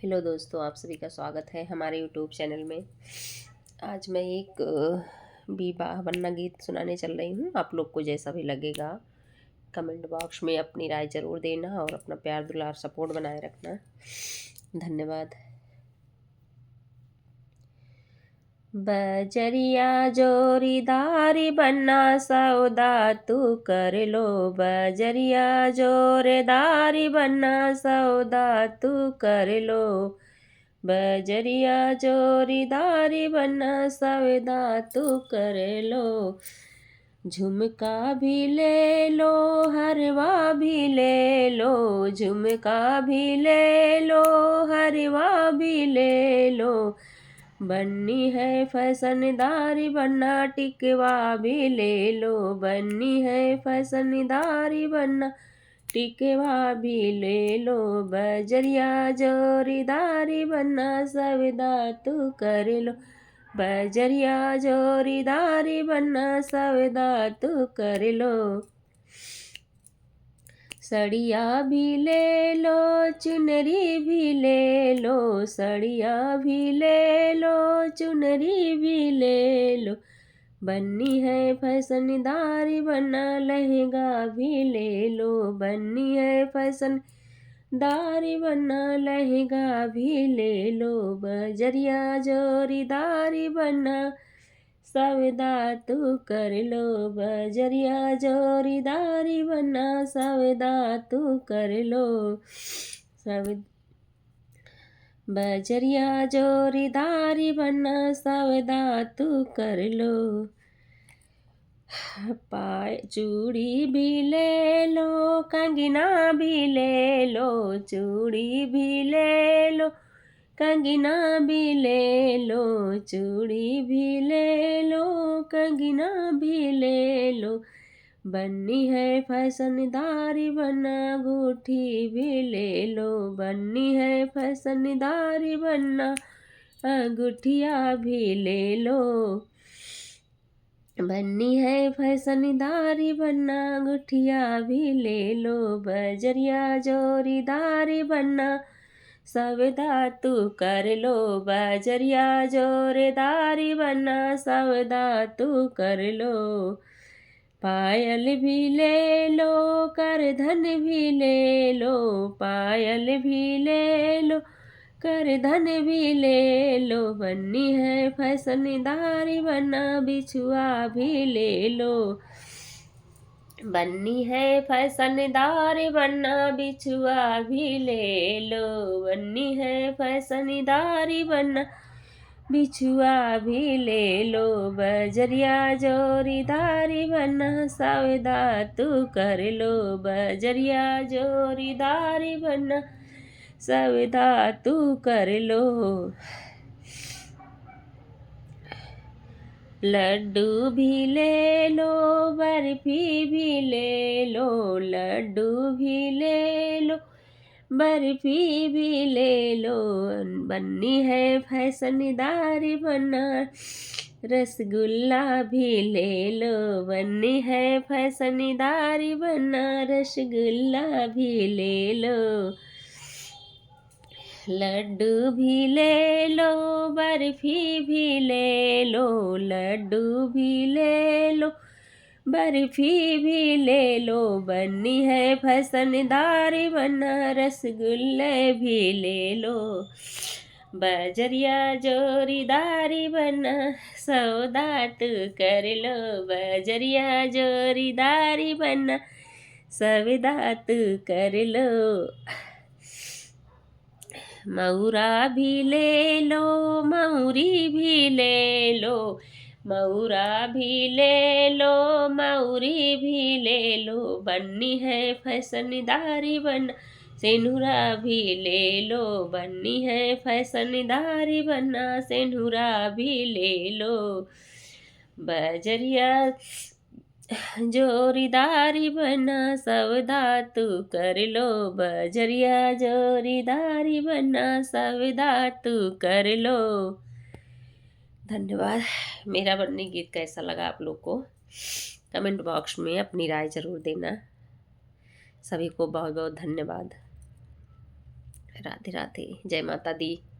Hello दोस्तों, आप सभी का स्वागत है हमारे यूट्यूब चैनल में। आज मैं एक विवाह वन्ना गीत सुनाने चल रही हूँ। आप लोग को जैसा भी लगेगा कमेंट बॉक्स में अपनी राय ज़रूर देना और अपना प्यार दुलार सपोर्ट बनाए रखना। धन्यवाद। बजरिया जोरीदारी बनना सौदा तू कर लो। बजरिया जोरेदारी बनना सौदा तू कर लो। बजरिया जोरीदारी बनना सौदा तू कर लो। झुमका भी ले लो, हरवा भी ले लो। झुमका भी ले लो, हरवा भी ले लो। बन्नी है फैशनदारी बनना, टिकवा भी ले लो। बन्नी है फैशनदारी बनना, टिकवा भी ले लो। बजरिया जोरीदारी बनना सौदा तू कर लो। बजरिया जोरीदारी बनना सौदा तू कर लो। सड़िया भी ले लो, चुनरी भी ले लो। सड़िया भी ले लो, चुनरी भी ले लो। बन्नी है फैशनदारी बनना, लहंगा भी ले लो। बन्नी है फैशनदारी बनना, लहंगा भी ले लो। बजरिया जोरीदारी बनना सौदा तू कर लो। बजरिया जोरीदारी बनना सौदा तू कर लो। बजरिया जोरीदारी बनना सौदा तू कर लो। पाय चूड़ी भी ले लो, कंगना भी ले लो। चूड़ी भी ले लो, कंगना भी ले लो। चूड़ी भी ले लो, कंगना भी ले लो। बन्नी है फैशनदारी बनना, अंगूठी भी ले लो। बन्नी है फैशनदारी बनना, अंगूठिया भी ले लो। बन्नी है फैशनदारी बनना, अंगूठिया भी ले लो। बजरिया जोरीदारी बनना सौदा तू कर लो। बजरिया जोरीदारी बनना सौदा तू कर लो। पायल भी ले लो, करधन भी ले लो। पायल भी ले लो, करधन भी ले लो। बन्नी है फैशनदारी बनना, बिछुआ भी ले लो। बन्नी है फैशनदारी बनना, बिछुआ भी ले लो। बन्नी है फैशनदारी बनना, बिछुआ भी ले लो। बजरिया जोरीदारी बनना सौदा तू कर लो। बजरिया जोरीदारी बनना सौदा तू कर लो। लड्डू भी ले लो, बर्फी भी ले लो। लड्डू भी ले लो, बर्फी भी ले लो। बन्नी है फैशनदारी बनना, रसगुल्ला भी ले लो। बन्नी है फैशनदारी बनना, रसगुल्ला भी ले लो। लड्डू भी ले लो, बर्फी भी ले लो। लड्डू भी ले लो, बर्फी भी ले लो। बन्नी है फैशनदारी बनना, रसगुल्ले भी ले लो। बजरिया जोरीदारी बनना सौदा तू कर लो। बजरिया जोरीदारी बनना सौदा तू कर लो। मऊरा भी ले लो, मऊरी भी ले लो। मऊरा भी ले लो, मऊरी भी ले लो। बन्नी है फैशनदारी बनना, सेनुरा भी ले लो। बन्नी है फैशनदारी बनना, सेनुरा भी ले लो। बजरिया जोरीदारी बनना सौदा तू कर लो। बजरिया जोरीदारी बनना सौदा तू कर लो। धन्यवाद। मेरा बन्नी गीत कैसा लगा आप लोग को कमेंट बॉक्स में अपनी राय ज़रूर देना। सभी को बहुत बहुत धन्यवाद। राधे राधे, जय माता दी।